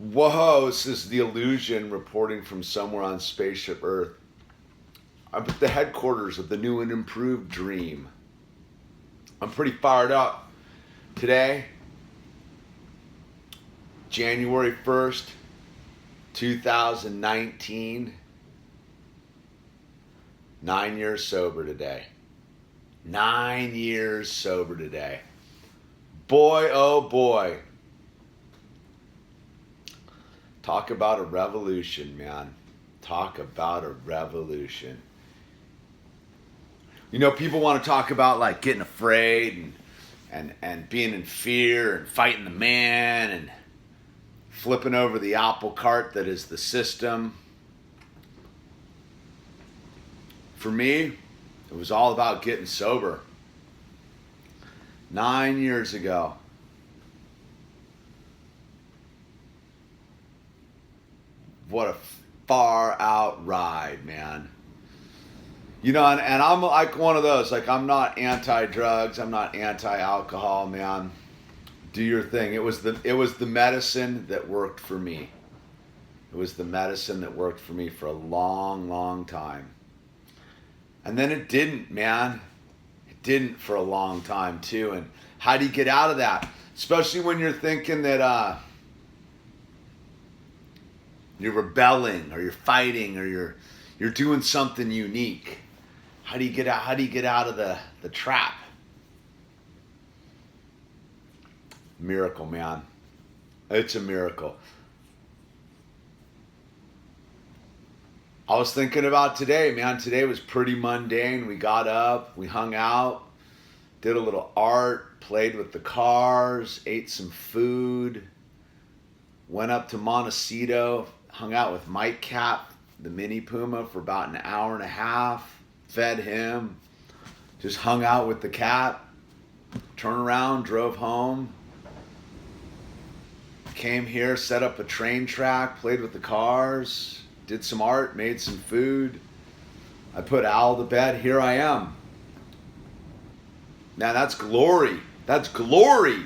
Whoa, this is the Yewllusion reporting from somewhere on Spaceship Earth. I'm at the headquarters of the new and improved Dream. I'm pretty fired up. Today, January 1st, 2019, 9 years sober today. 9 years sober today. Boy, oh boy. Talk about a revolution, man. Talk about a revolution. You know, people want to talk about like getting afraid and being in fear and fighting the man and flipping over the apple cart that is the system. For me, it was all about getting sober. 9 years ago. What a far out ride, man. You know, and I'm like one of those, like I'm not anti-drugs, I'm not anti-alcohol, man. Do your thing. It was the medicine that worked for me. It was the medicine that worked for me for a long, long time. And then it didn't, man. It didn't for a long time too. And how do you get out of that? Especially when you're thinking that you're rebelling or you're fighting or you're doing something unique. How do you get out of the trap? Miracle, man. It's a miracle. I was thinking about today, man. Today was pretty mundane. We got up, we hung out, did a little art, played with the cars, ate some food, went up to Montecito, hung out with Mike Cap, the mini puma, for about an hour and a half, fed him, just hung out with the cat, turned around, drove home, came here, set up a train track, played with the cars, did some art, made some food. I put Al to bed. Here I am. Now that's glory. That's glory.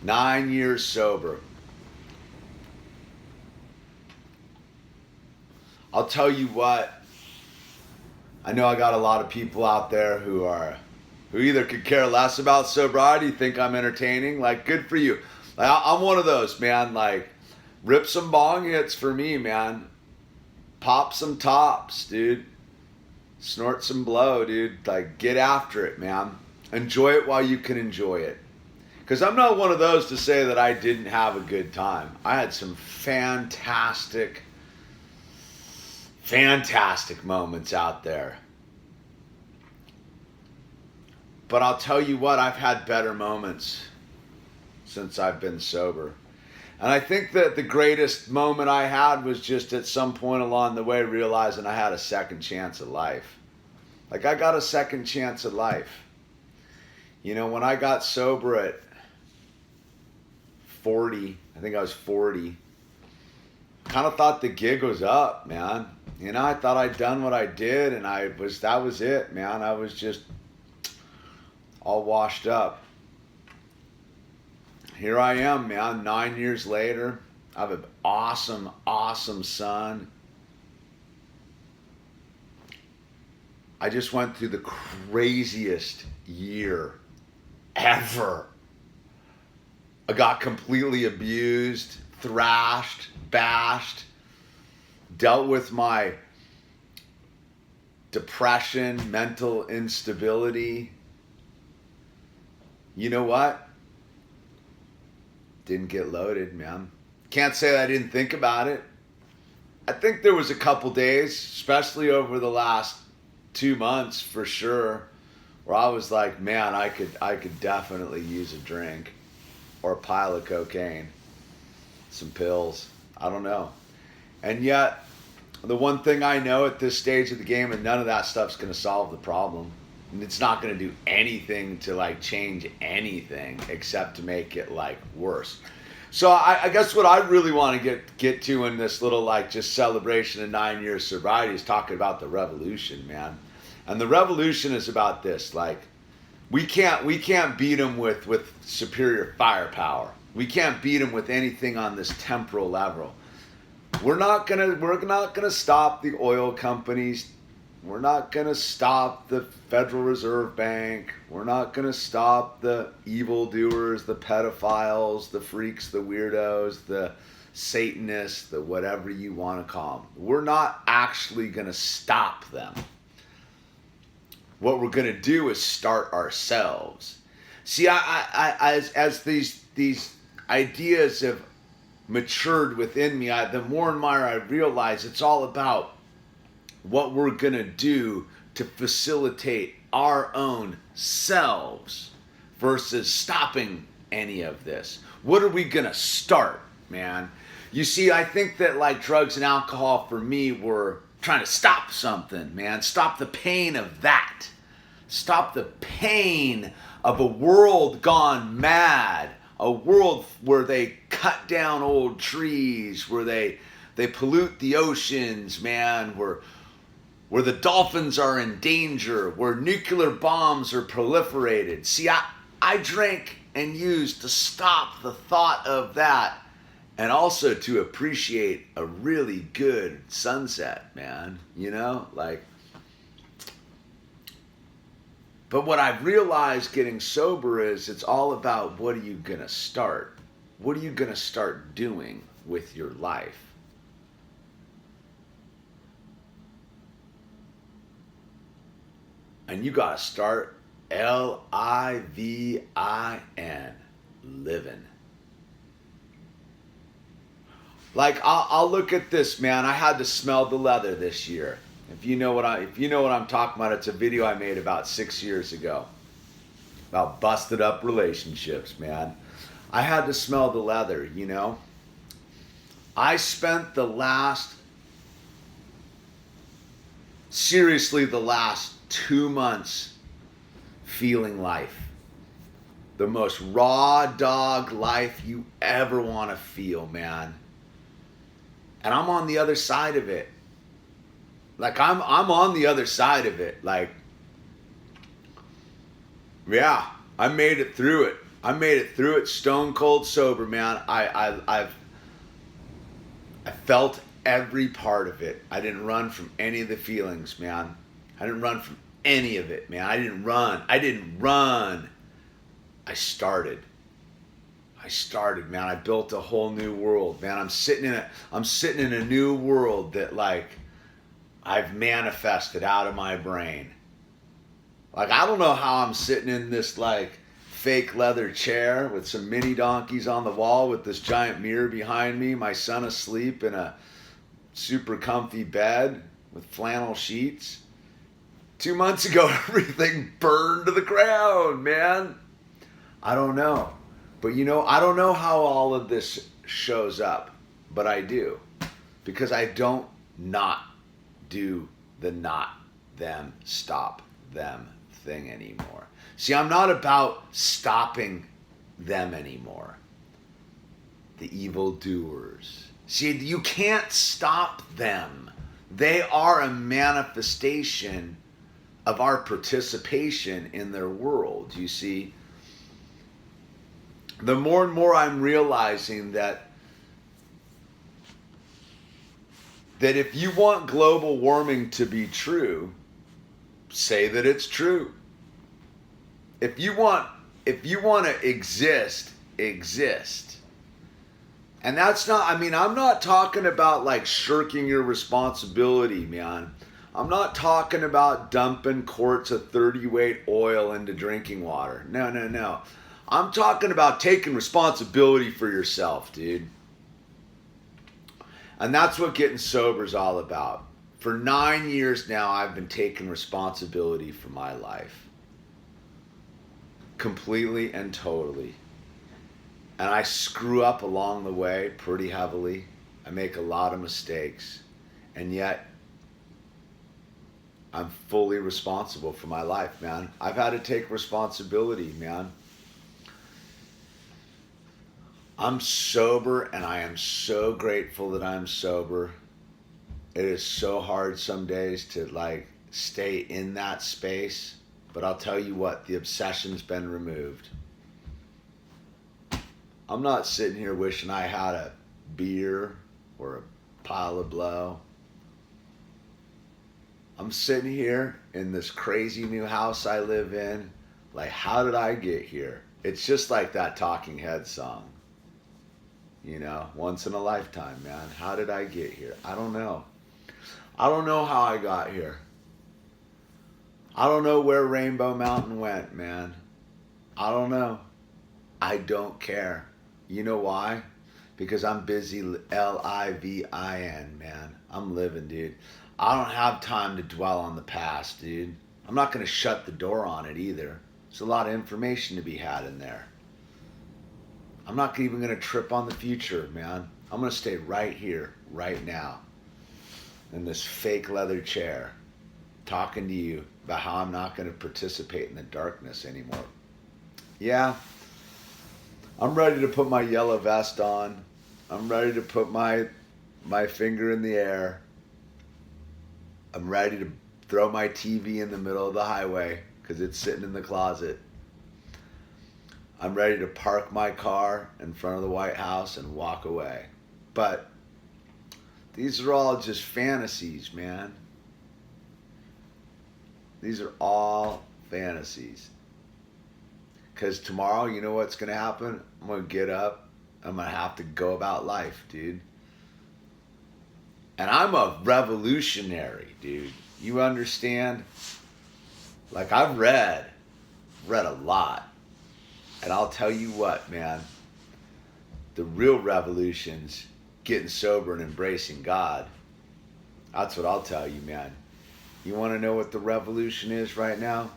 9 years sober. I'll tell you what, I know I got a lot of people out there who either could care less about sobriety, think I'm entertaining. Like, good for you. Like, I'm one of those, man. Like, rip some bong hits for me, man. Pop some tops, dude. Snort some blow, dude. Like, get after it, man. Enjoy it while you can enjoy it. Because I'm not one of those to say that I didn't have a good time. I had some fantastic moments out there. But I'll tell you what, I've had better moments since I've been sober. And I think that the greatest moment I had was just at some point along the way realizing I had a second chance at life. Like, I got a second chance at life. You know, when I got sober at 40, I think I was 40, kind of thought the gig was up, man. You know, I thought I'd done what I did, and that was it, man. I was just all washed up. Here I am, man, 9 years later. I have an awesome, awesome son. I just went through the craziest year ever. I got completely abused, thrashed, bashed, dealt with my depression, mental instability. You know what? Didn't get loaded, man. Can't say that I didn't think about it. I think there was a couple days, especially over the last 2 months for sure, where I was like, man, I could definitely use a drink or a pile of cocaine, some pills. I don't know. And yet, the one thing I know at this stage of the game, and none of that stuff's going to solve the problem. And it's not going to do anything to like change anything except to make it like worse. So I guess what I really want to get to in this little like just celebration of 9 years sobriety is talking about the revolution, man. And the revolution is about this, like we can't beat them with superior firepower. We can't beat them with anything on this temporal level. We're not gonna stop the oil companies. We're not gonna stop the Federal Reserve Bank. We're not gonna stop the evildoers, the pedophiles, the freaks, the weirdos, the Satanists, the whatever you want to call them. We're not actually gonna stop them. What we're gonna do is start ourselves. See, as these ideas have matured within me, the more and more I realize it's all about what we're going to do to facilitate our own selves versus stopping any of this. What are we going to start, man? You see, I think that like drugs and alcohol for me were trying to stop something, man. Stop the pain of that. Stop the pain of a world gone mad. A world where they cut down old trees, where they pollute the oceans, man, where the dolphins are in danger, where nuclear bombs are proliferated. See, I drank and used to stop the thought of that and also to appreciate a really good sunset, man, you know, like. But what I've realized getting sober is it's all about what are you going to start? What are you going to start doing with your life? And you got to start Livin, living. Like I'll look at this, man. I had to smell the leather this year. If you know what I'm talking about, it's a video I made about 6 years ago about busted up relationships, man. I had to smell the leather, you know. I spent the last 2 months feeling life. The most raw dog life you ever want to feel, man. And I'm on the other side of it. Like I'm on the other side of it. Like, yeah, I made it through it. I made it through it stone cold sober, man. I felt every part of it. I didn't run from any of the feelings, man. I didn't run from any of it, man. I didn't run. I started, man. I built a whole new world, man. I'm sitting in a new world that like I've manifested out of my brain. Like, I don't know how I'm sitting in this like fake leather chair with some mini donkeys on the wall with this giant mirror behind me, my son asleep in a super comfy bed with flannel sheets. 2 months ago, everything burned to the ground, man. I don't know. But you know, I don't know how all of this shows up, but I do. Because I don't not do the not them, stop them thing anymore. See, I'm not about stopping them anymore. The evildoers. See, you can't stop them. They are a manifestation of our participation in their world, you see. The more and more I'm realizing that if you want global warming to be true, say that it's true. If you want to exist. And that's not, I mean, I'm not talking about like shirking your responsibility, man. I'm not talking about dumping quarts of 30 weight oil into drinking water. No. I'm talking about taking responsibility for yourself, dude. And that's what getting sober is all about. For 9 years now, I've been taking responsibility for my life. Completely and totally. And I screw up along the way pretty heavily. I make a lot of mistakes. And yet, I'm fully responsible for my life, man. I've had to take responsibility, man. I'm sober, and I am so grateful that I'm sober. It is so hard some days to like stay in that space, but I'll tell you what, the obsession's been removed. I'm not sitting here wishing I had a beer or a pile of blow. I'm sitting here in this crazy new house I live in. Like, how did I get here? It's just like that Talking Heads song. You know, once in a lifetime, man. How did I get here? I don't know. I don't know how I got here. I don't know where Rainbow Mountain went, man. I don't know. I don't care. You know why? Because I'm busy L-I-V-I-N, man. I'm living, dude. I don't have time to dwell on the past, dude. I'm not going to shut the door on it either. There's a lot of information to be had in there. I'm not even going to trip on the future, man. I'm going to stay right here, right now, in this fake leather chair, talking to you about how I'm not going to participate in the darkness anymore. Yeah, I'm ready to put my yellow vest on. I'm ready to put my finger in the air. I'm ready to throw my TV in the middle of the highway because it's sitting in the closet. I'm ready to park my car in front of the White House and walk away. But these are all just fantasies, man. These are all fantasies. Because tomorrow, you know what's going to happen? I'm going to get up. I'm going to have to go about life, dude. And I'm a revolutionary, dude. You understand? Like, I've read a lot. And I'll tell you what, man. The real revolution's getting sober and embracing God. That's what I'll tell you, man. You want to know what the revolution is right now?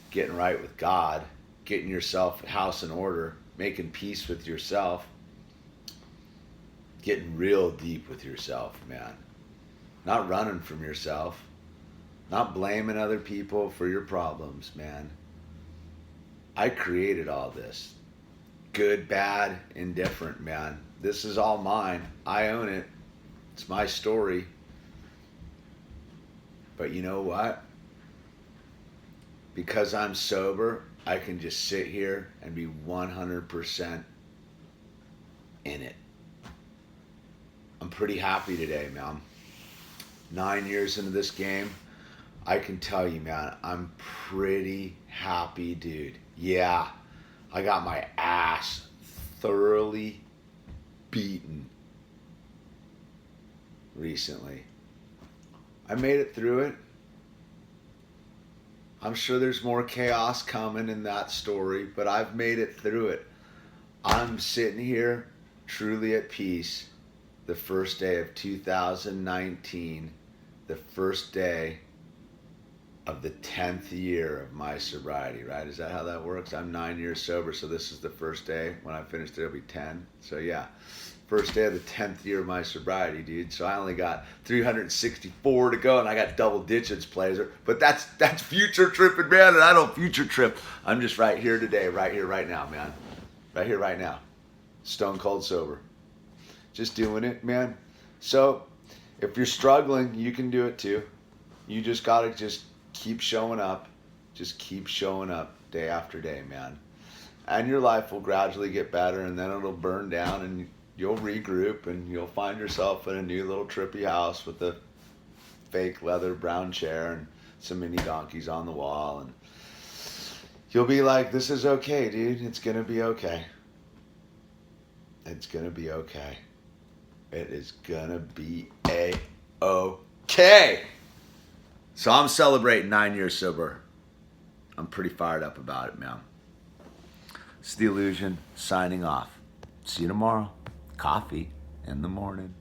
Getting right with God. Getting yourself house in order. Making peace with yourself. Getting real deep with yourself, man. Not running from yourself. Not blaming other people for your problems, man. I created all this. Good, bad, indifferent, man. This is all mine. I own it. It's my story. But you know what? Because I'm sober, I can just sit here and be 100% in it. I'm pretty happy today, man. 9 years into this game, I can tell you, man, I'm pretty happy, dude. Yeah, I got my ass thoroughly beaten recently. I made it through it. I'm sure there's more chaos coming in that story, but I've made it through it. I'm sitting here truly at peace. The first day of 2019, the first day of the 10th year of my sobriety, right? Is that how that works? I'm 9 years sober, so this is the first day. When I finish it, it'll be 10. So yeah, first day of the 10th year of my sobriety, dude. So I only got 364 to go, and I got double digits, Blazer. But that's future tripping, man, and I don't future trip. I'm just right here today, right here, right now, man. Right here, right now. Stone cold sober. Just doing it, man. So if you're struggling, you can do it too. You just gotta just keep showing up. Just keep showing up day after day, man. And your life will gradually get better, and then it'll burn down, and you'll regroup, and you'll find yourself in a new little trippy house with a fake leather brown chair and some mini donkeys on the wall, and you'll be like, this is okay, dude. It's gonna be okay. It's gonna be okay. It is gonna be a-okay. So I'm celebrating 9 years sober. I'm pretty fired up about it, man. It's the Yewllusion signing off. See you tomorrow. Coffee in the morning.